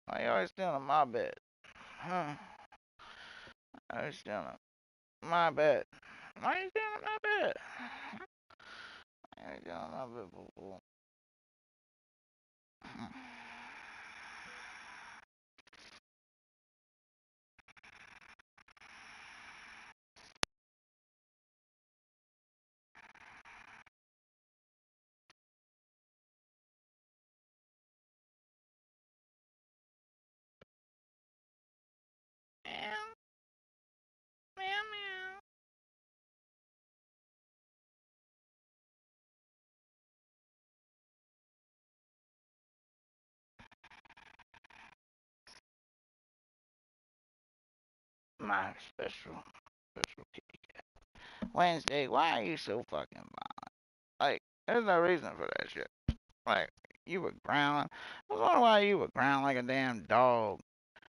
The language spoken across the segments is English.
Why you always stealing my bed? Huh? Always stealing my bed. Why you stealing my bed? Why you stealing my bed, boo boo? Meow, meow, meow. My special kitty. Wednesday, why are you so fucking violent? Like, there's no reason for that shit. Like, you were growling. I was wondering why you were growling like a damn dog.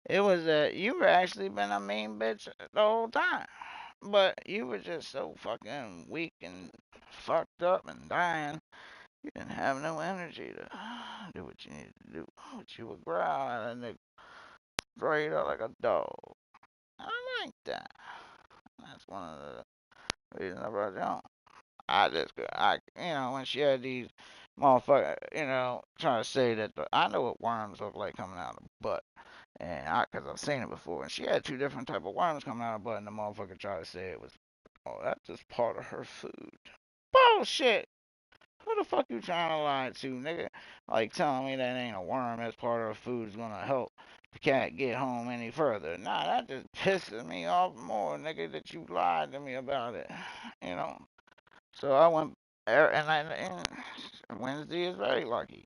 It was that you were actually been a mean bitch the whole time. But you were just so fucking weak and fucked up and dying. You didn't have no energy to do what you needed to do. But you were growling and straight up like a dog. I like that. That's one of the reasons I brought you on. When she had these motherfuckers, trying to say that I know what worms look like coming out of the butt. Cause I've seen it before, and she had two different type of worms coming out of her butt, and the motherfucker tried to say it was, oh, that's just part of her food. Bullshit. Who the fuck you trying to lie to, nigga? Like telling me that ain't a worm that's part of her food is gonna help the cat get home any further. Nah, that just pisses me off more, nigga, that you lied to me about it. You know. So I went, and Wednesday is very lucky.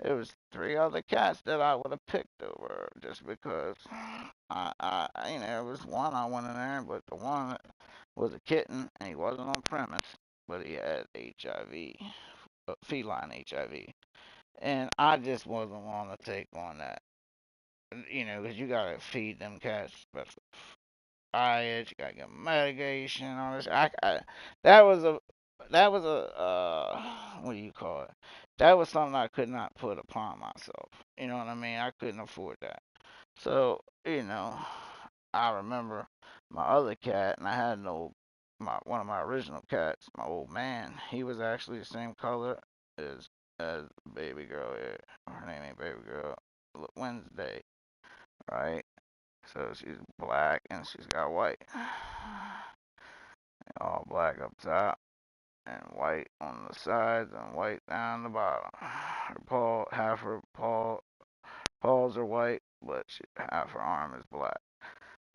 There was three other cats that I would have picked over just because there was one I went in there, but the one was a kitten and he wasn't on premise, but he had HIV, feline HIV, and I just wasn't willing to take on that, because you gotta feed them cats special diet, you gotta give them medication, all this. That was a what do you call it? That was something I could not put upon myself. You know what I mean? I couldn't afford that. So, I remember my other cat, and I had my one of my original cats, my old man. He was actually the same color as baby girl here. Her name ain't baby girl. Wednesday, right? So she's black and she's got white, all black up top and white on the sides and white down the bottom. Half her paws are white, but half her arm is black.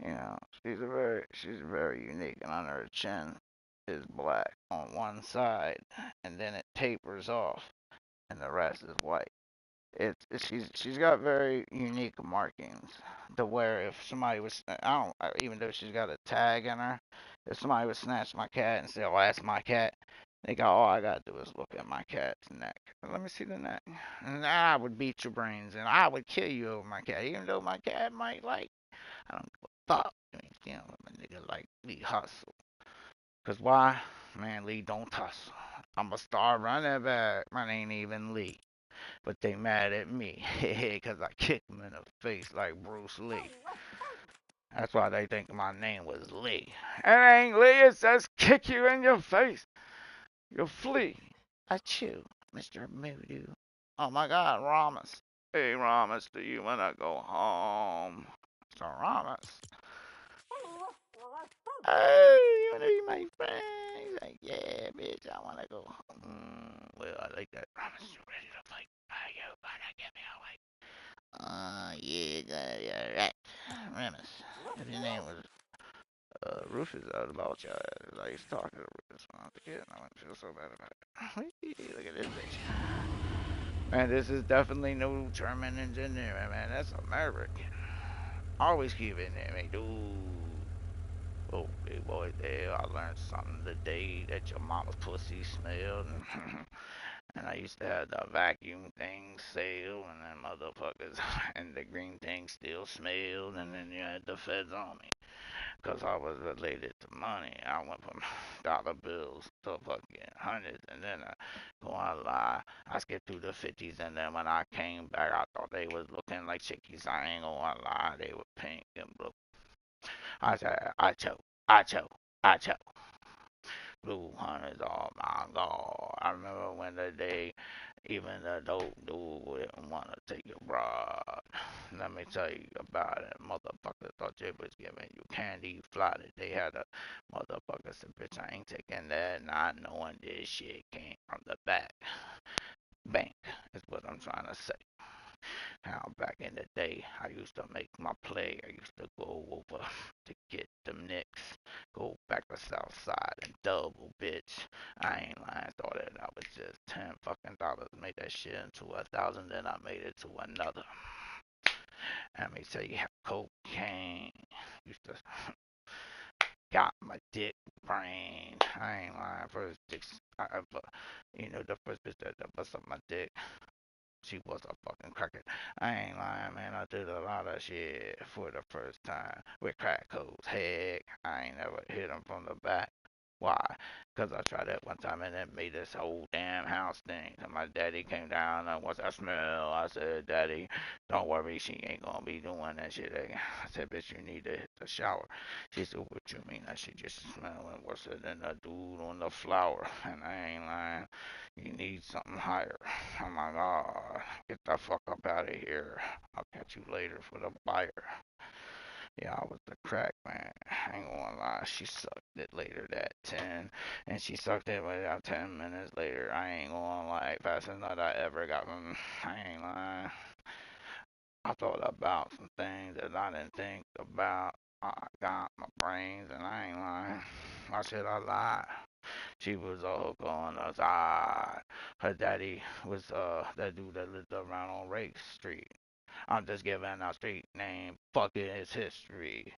You know, she's very unique, and on her chin is black on one side, and then it tapers off, and the rest is white. She's got very unique markings. To where if somebody was, I don't, even though she's got a tag in her, if somebody would snatch my cat and say, "Oh, that's my cat," they go, "All I gotta do is look at my cat's neck. Let me see the neck." And I would beat your brains, and I would kill you over my cat, even though my cat might like. I don't give a fuck. I mean, a nigga like Lee Hustle. Cause why? Man, Lee don't tussle. I'm a star running back. My ain't even Lee. But they mad at me. Cause I kicked him in the face like Bruce Lee. That's why they think my name was Lee. It ain't Lee, it says kick you in your face. You flee. Achoo, Mr. Moodoo. Oh my god, Ramas. Hey Ramas, do you wanna go home? So Ramas. Oh, you wanna be my friend? He's like, yeah, bitch, I wanna go home. Well, I like that. Ramas, you ready to fight? Are you gonna get me away? Yeah, yeah, alright. Ramas, if your name was Rufus, I would about your ass. I used to talk to Rufus when I was a kid, and I wouldn't feel so bad about it. Look at this bitch. Man, this is definitely no German engineering, man. That's American. Always keep it in there, man. Dude. Oh, big boy, there. I learned something today that your mama's pussy smelled. And I used to have the vacuum thing sail, and then motherfuckers, and the green thing still smelled, and then you had the feds on me. Cause I was related to money. I went from dollar bills to fucking hundreds, and then going lie, I skipped through the 50s, and then when I came back, I thought they was looking like chickies. I ain't gonna lie, they were pink and blue. I said, I choke, I choke. Blue hundreds, oh my god. I remember when the day even the dope dude wouldn't want to take your broad. Let me tell you about it. Motherfuckers thought they was giving you candy flooded. They had a motherfucker said, bitch, I ain't taking that. Not knowing this shit came from the back. Bank is what I'm trying to say. Now, back in the day, I used to make my play. I used to go over to get them nicks. Go back to Southside and double, bitch. I ain't lying. Thought that was just 10 fucking dollars. Made that shit into 1,000. Then I made it to another. Let me tell you how cocaine used to got my dick brain. I ain't lying. First dick I ever, the first bitch that bust up my dick. She was a fucking cracker. I ain't lying, man. I did a lot of shit for the first time with crack codes. Heck, I ain't never hit them from the back. Why? Because I tried that one time and it made this whole damn house stink. And my daddy came down and once I smell, I said, Daddy, don't worry, she ain't gonna be doing that shit again. I said, bitch, you need to hit the shower. She said, what you mean? That shit just smelling worse than a dude on the flower. And I ain't lying. You need something higher. Oh my god. Get the fuck up out of here. I'll catch you later for the buyer. Yeah, I was the crack man. I ain't gonna lie. She sucked it later that 10. And she sucked it about 10 minutes later. I ain't gonna lie. Fastest nut I ever got from. I ain't lying. I thought about some things that I didn't think about. I got my brains and I ain't lying. Why should I lie? She was a hooker on the side. Her daddy was that dude that lived around on Rake Street. I'm just giving a street name. Fuck it, it's history.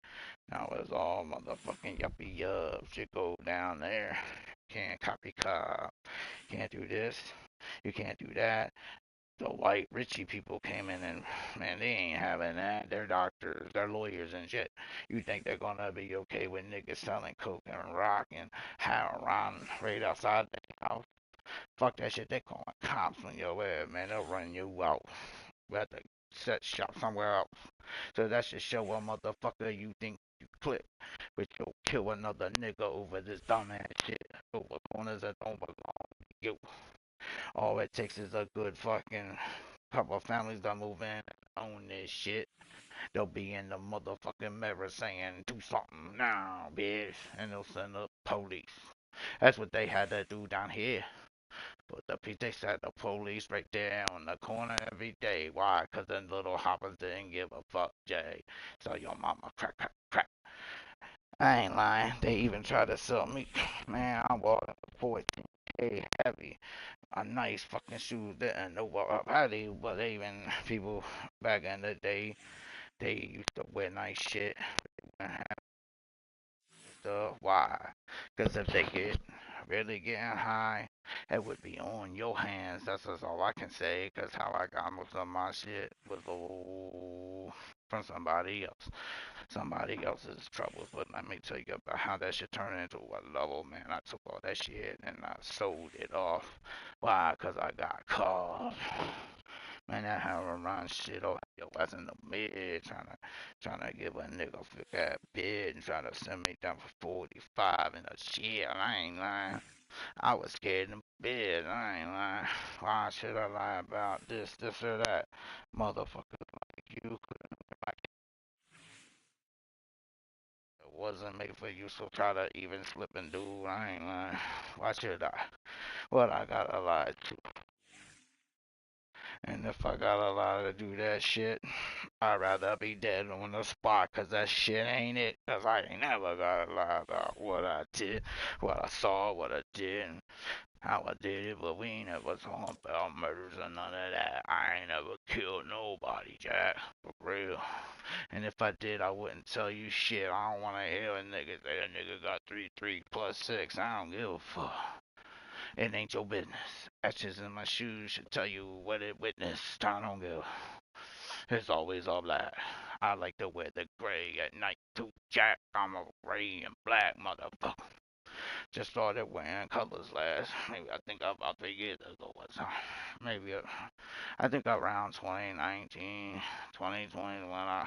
Now it's all motherfucking yuppie yup. Shit go down there. Can't copy cop. Can't do this. You can't do that. The white Richie people came in and man, they ain't having that. They're doctors, they're lawyers and shit. You think they're gonna be okay with niggas selling coke and rock and heroin right outside the house? Fuck that shit. They calling cops on your ass, man. They'll run you out. We have to set shop somewhere else. So that should show a motherfucker you think you click, but you'll kill another nigga over this dumbass shit. Over corners that don't belong to you. All it takes is a good fucking couple of families that move in and own this shit. They'll be in the motherfucking mirror saying, do something now, bitch. And they'll send the police. That's what they had to do down here. But they said the police right there on the corner every day. Why? 'Cause the little hoppers didn't give a fuck, Jay. So your mama crack, crack, crack. I ain't lying. They even tried to sell me. Man, I bought 14K heavy. A nice fucking shoes. Didn't know what heavy, but even people back in the day, they used to wear nice shit. Why? Because if they get really getting high, it would be on your hands. That's just all I can say. Because how I got most of my shit was from somebody else. Somebody else's troubles. But let me tell you about how that shit turned into a level, man. I took all that shit and I sold it off. Why? Because I got caught. Man, that run shit off your ass in the mid, trying to give a nigga fit that bid and trying to send me down for 45 and a shit. I ain't lying. I was scared in bed. I ain't lying. Why should I lie about this or that? Motherfuckers like you couldn't like it wasn't made for you, so try to even slip and do. I ain't lying. Why should I? Well, I gotta lie too. And if I gotta lie to do that shit, I'd rather be dead on the spot, 'cause that shit ain't it. 'Cause I ain't never gotta lie about what I did, what I saw, what I did, and how I did it. But we ain't never talking about murders or none of that. I ain't never killed nobody, Jack. For real. And if I did, I wouldn't tell you shit. I don't wanna hear a nigga say a nigga got 3 plus 6. I don't give a fuck. It ain't your business. Ashes in my shoes should tell you what it witnessed. I don't give. It's always all black. I like to wear the gray at night too, Jack. I'm a gray and black motherfucker. Just started wearing colors last, maybe I think about 3 years ago or so. Maybe, I think around 2019, 2020 when I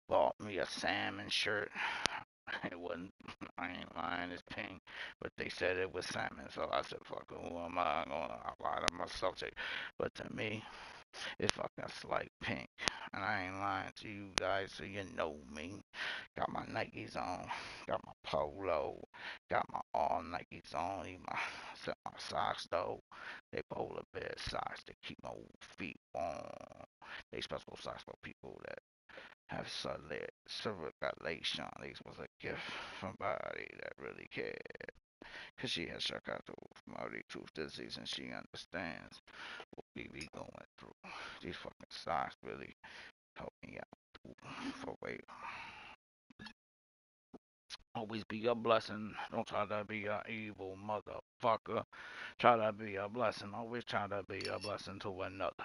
bought me a salmon shirt. It wasn't, I ain't lying, it's pink, but they said it was salmon, so I said, fuck it, who am I gonna lie to myself? But to me, it's fucking slight pink, and I ain't lying to you guys, so you know me. Got my Nikes on, got my polo, got my all Nikes on, even set my socks though. They polar bear socks to keep my feet warm. They special socks for people that have circulation. This was a gift from somebody that really cared. Cause she has Charcot-Marie tooth disease and she understands what we be going through. These fucking socks really help me out for weight. Always be a blessing. Don't try to be an evil motherfucker. Try to be a blessing. Always try to be a blessing to another.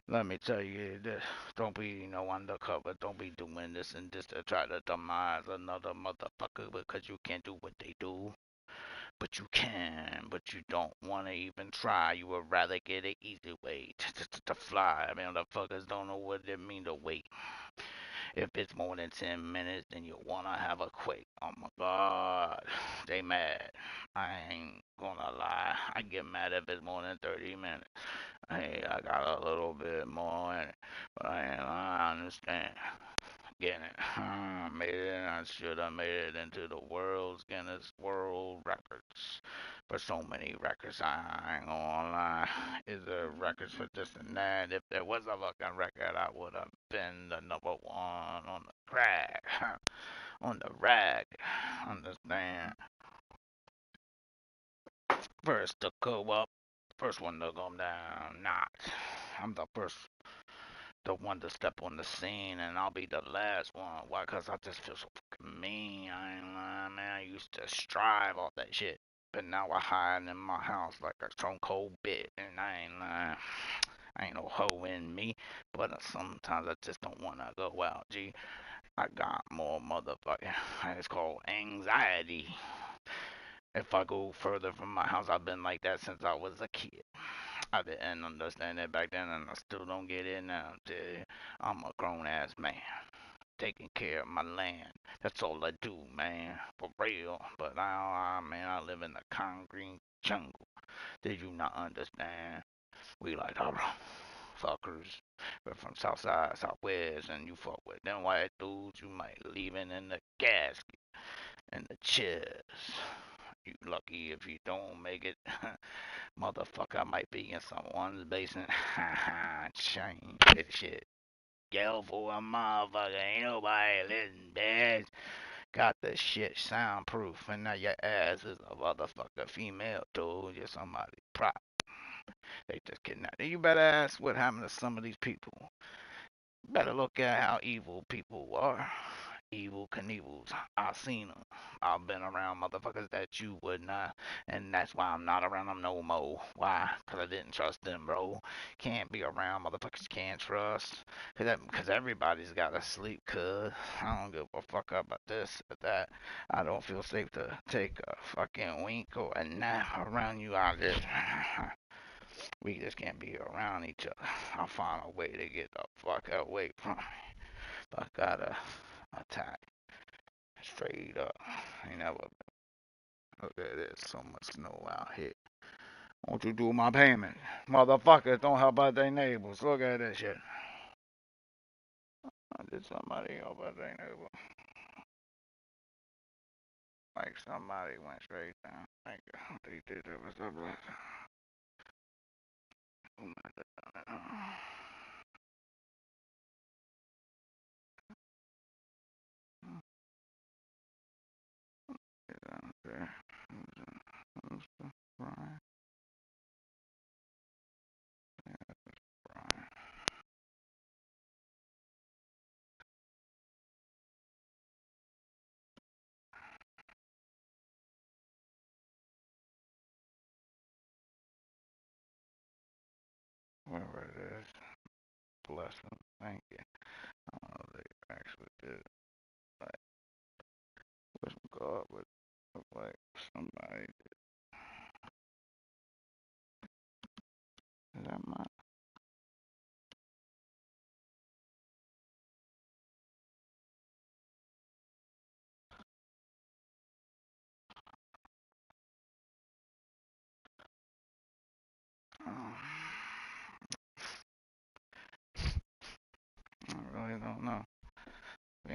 Let me tell you this. Don't be no undercover. Don't be doing this and this to try to demise another motherfucker because you can't do what they do. But you can, but you don't want to even try. You would rather get an easy way to fly. I mean, motherfuckers don't know what it mean to wait. If it's more than 10 minutes, then you want to have a quake. Oh my God. They mad. I ain't gonna lie. I get mad if it's more than 30 minutes. Hey, I got a little bit more in it, but I understand. Getting it. Made it. I should have made it into the world's Guinness World Records. For so many records, I ain't gonna lie. Is there records for this and that? If there was a fucking record, I would have been the number one on the crack, on the rag. Understand? First to go up, first one to go down. Not. I'm the one to step on the scene, and I'll be the last one. Why? Cause I just feel so fucking mean. I ain't lying, man. I used to strive off that shit, but now I hide in my house like a stone cold bitch, and I ain't lying. I ain't no hoe in me, but sometimes I just don't wanna go out. G, I got more motherfucking. It's called anxiety. If I go further from my house, I've been like that since I was a kid. I didn't understand that back then, and I still don't get it now. I'm a grown ass man, taking care of my land. That's all I do, man, for real. But now, man, I live in the concrete jungle. Did you not understand? We like our fuckers. We're from Southside, Southwest, and you fuck with them white dudes. You might leave in the gasket and the chest. You lucky if you don't make it. Motherfucker, I might be in someone's basement. Change that shit. Yell for a motherfucker. Ain't nobody listening, bitch. Got the shit soundproof, and now your ass is a motherfucker female, dude. You're somebody prop. They just kidnapped you. You better ask what happened to some of these people. Better look at how evil people are. Evil Knievel's. I've seen them. I've been around motherfuckers that you would not, and that's why I'm not around them no more. Why? Because I didn't trust them, bro. Can't be around motherfuckers you can't trust. Because everybody's got to sleep, cuz. I don't give a fuck about this or that. I don't feel safe to take a fucking wink or a nap around you. I just. We just can't be around each other. I'll find a way to get the fuck away from me. I gotta attack. Straight up. Ain't never. Look at this. So much snow out here. Won't you do my payment? Motherfuckers don't help out their neighbors. Look at this shit. I did somebody help out their neighbor. Like somebody went straight down. Thank you. They did it was a blessing. Okay. Brian. Brian. Whoever it is. Bless them. Thank you. I don't know.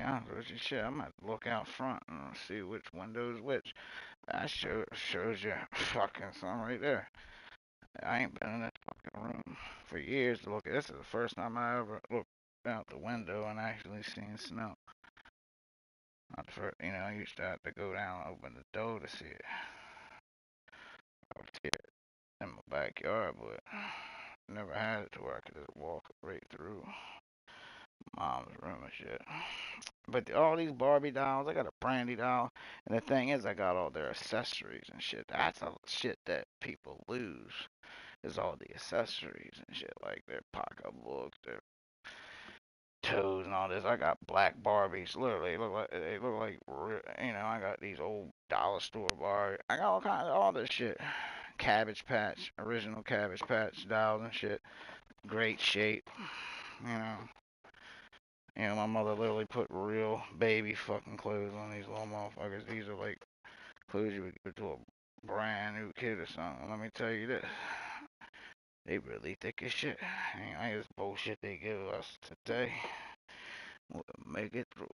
honest with you, shit, I'm gonna look out front and see which window's which. That shows you fucking something right there. I ain't been in that fucking room for years to look at. This is the first time I ever looked out the window and actually seen snow. Not the first, I used to have to go down and open the door to see it. Up here in my backyard, but never had it to where I could just walk right through mom's room and shit. But all these Barbie dolls, I got a Brandy doll, and the thing is, I got all their accessories and shit. That's all shit that people lose. Is all the accessories and shit, like their pocketbooks, their toes and all this. I got black Barbies. Literally, they look like I got these old dollar store Barbie. I got all kinds of all this shit. Cabbage Patch, original Cabbage Patch dolls and shit. Great shape. You know. My mother literally put real baby fucking clothes on these little motherfuckers. These are like clothes you would give to a brand new kid or something. Let me tell you this. They really thick as shit. Ain't this bullshit they give us today. We'll make it through.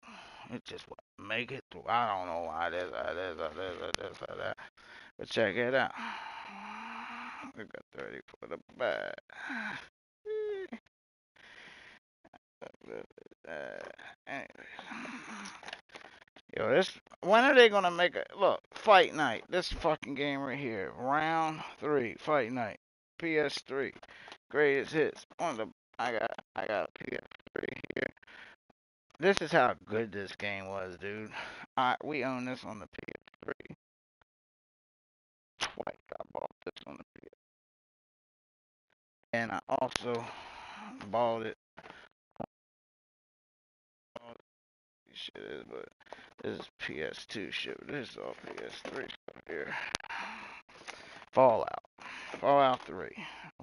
It's just what make it through. I don't know why this, that. But check it out. We got 30 for the bag. Anyways. Yo, when are they gonna make it? Look, Fight Night. This fucking game right here. Round 3, Fight Night. PS3. Greatest hits. I got a PS3 here. This is how good this game was, dude. We own this on the PS3. Twice I bought this on the PS. And I also bought it. Shit is, but this is PS2 shit. This is all PS3 stuff here. Fallout. Fallout 3.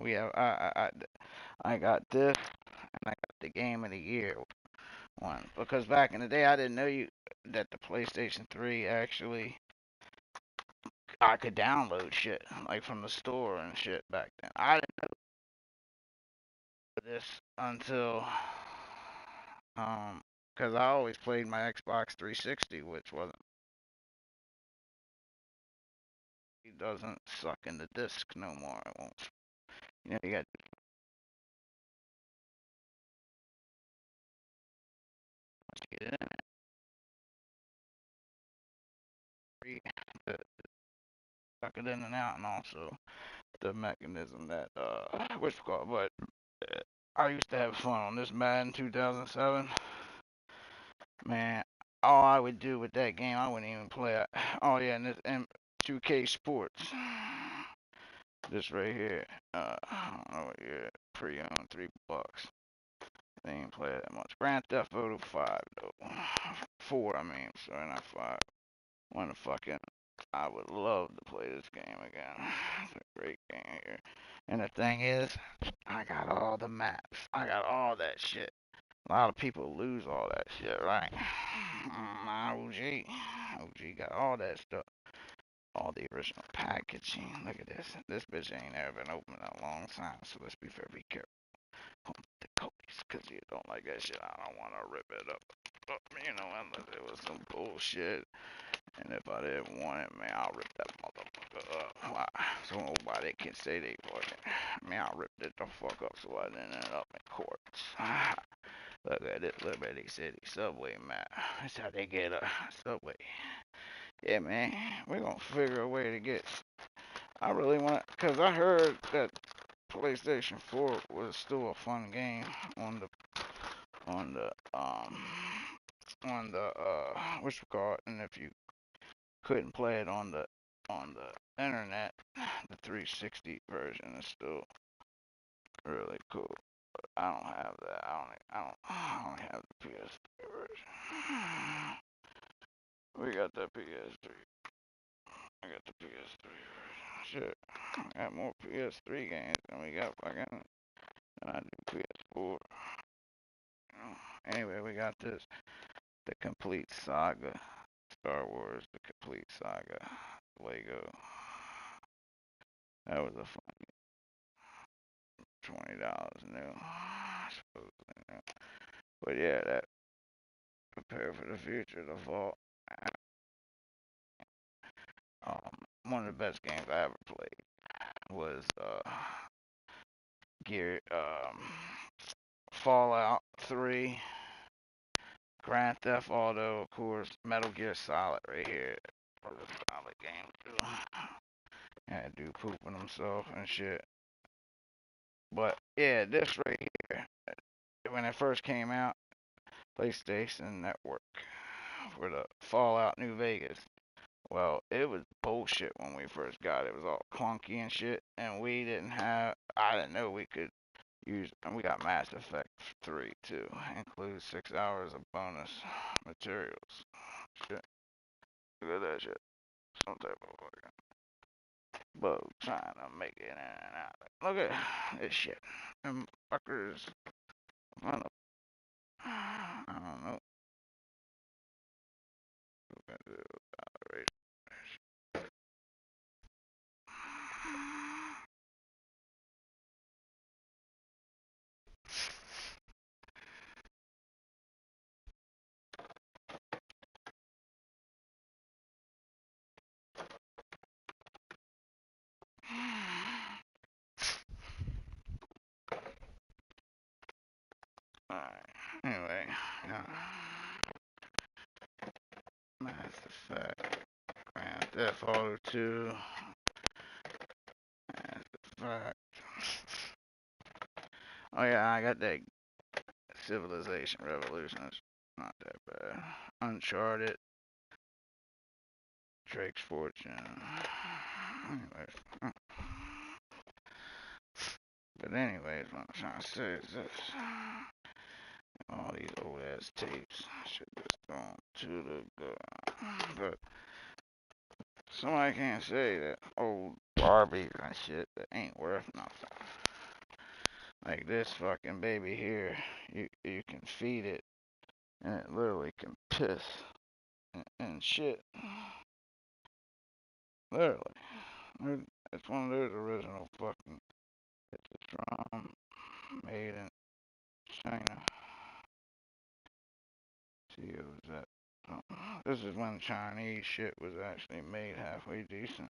We have I got this and I got the game of the year one because back in the day I didn't know that the PlayStation 3 actually I could download shit like from the store and shit back then. I didn't know this until because I always played my Xbox 360, which wasn't it doesn't suck in the disc no more. It won't. You got to get it in, to suck it in and out, and also the mechanism that what's it called. But I used to have fun on this Madden 2007. Man, all I would do with that game, I wouldn't even play it. Oh yeah, and this M2K Sports. This right here. I don't know what year. Pre-owned, $3. They ain't play that much. Grand Theft Auto 5 though. 4, I mean. Sorry, not 5. When the fucking I would love to play this game again. It's a great game here. And the thing is, I got all the maps. I got all that shit. A lot of people lose all that shit, right? My OG got all that stuff. All the original packaging. Look at this. This bitch ain't ever been opened in a long time, so let's be very careful. The copies, because you don't like that shit. I don't want to rip it up. Unless it was some bullshit. And if I didn't want it, man, I'll rip that motherfucker up. So nobody can say they bought it. Man, I ripped it the fuck up so I didn't end up in court. Look at this Liberty City subway map. That's how they get a subway. Yeah, man, we're gonna figure a way to get. I really want, cause I heard that PlayStation 4 was still a fun game on the on the what's it called, and if you couldn't play it on the internet, the 360 version is still really cool. But I don't have that. I only have the PS3 version. We got the PS3. I got the PS3 version. Shit, I got more PS3 games than we got fucking. And I do PS4. Anyway, we got this. The complete saga. Star Wars, the complete saga. Lego. That was a fun $20 new. Supposedly new. But yeah, that prepare for the future. The fall. One of the best games I ever played was Gear Fallout 3, Grand Theft Auto, of course, Metal Gear Solid right here. Was a solid game too. Had dude pooping himself and shit. But yeah, this right here, when it first came out, PlayStation Network for the Fallout New Vegas. Well, it was bullshit when we first got it. It was all clunky and shit, and I didn't know we could use, and we got Mass Effect 3 too. Includes 6 hours of bonus materials. Shit. Look at that shit. Some type of fucking bug trying to make it in and out. Look at this shit. Them fuckers. I don't know. Alright. Anyway, yeah. Mass Effect. Grand Theft Auto 2. Mass Effect. Oh yeah, I got that Civilization Revolution. It's not that bad. Uncharted. Drake's Fortune. Anyways. But anyways, what I'm trying to say is this. All these old ass tapes should just go to the good. But somebody can't say that old Barbies and shit that ain't worth nothing. Like this fucking baby here, you can feed it and it literally can piss and shit. Literally. It's one of those original fucking. It's from made in China. See, it was that. This is when Chinese shit was actually made halfway decent.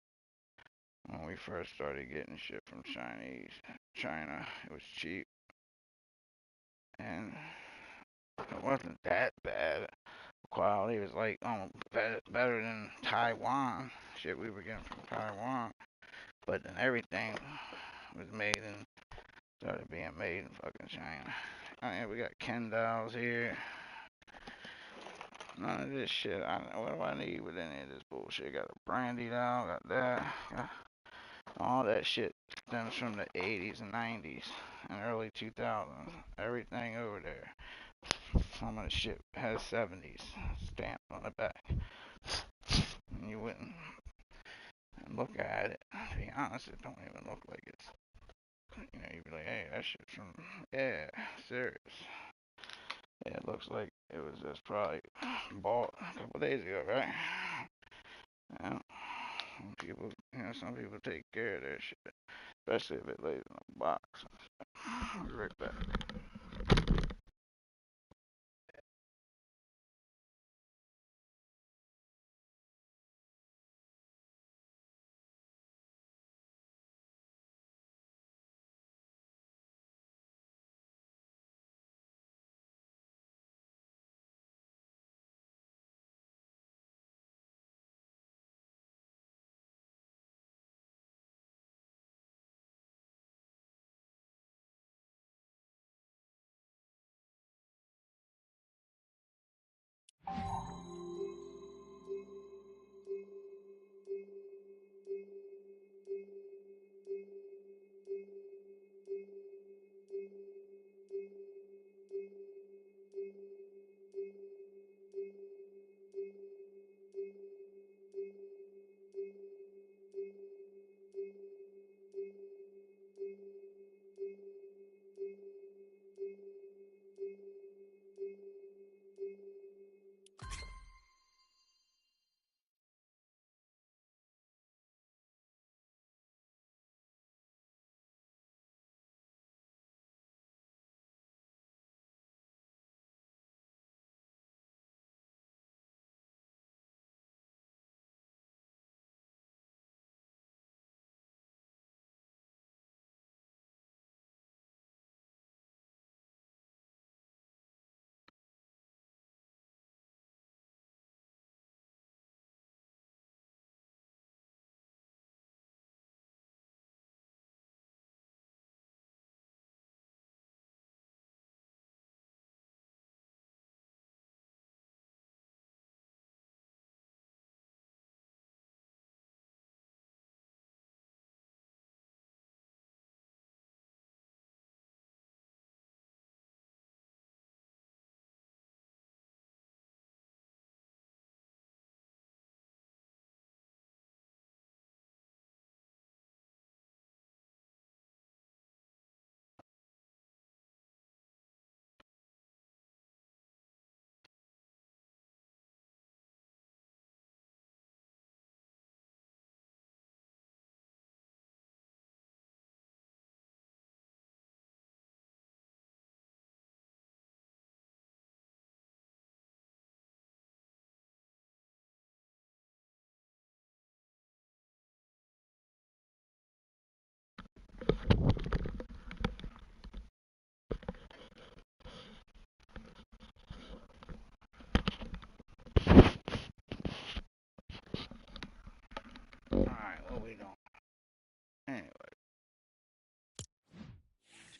When we first started getting shit from China, it was cheap. And it wasn't that bad. Quality was like better than Taiwan. Shit we were getting from Taiwan. But then everything was started being made in fucking China. I mean, we got Ken dolls here. None of this shit. What do I need with any of this bullshit? Got a brandy doll, got that. All that shit stems from the 80s and 90s and early 2000s. Everything over there. Some of the shit has 70s stamped on the back. And you wouldn't look at it. To be honest, it don't even look like it's. You know, you'd be like, hey, that shit's from. Yeah, serious. Yeah, it looks like it was just probably bought a couple days ago, right? Yeah. Some people take care of their shit, especially if it lays in a box. I'll be right back.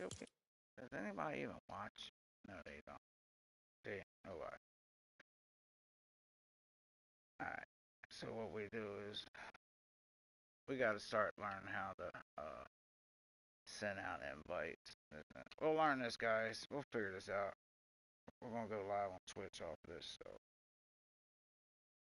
Does anybody even watch? No, they don't. See, nobody. Alright. So what we do is we gotta start learning how to send out invites. We'll learn this, guys. We'll figure this out. We're gonna go live on Twitch off this, so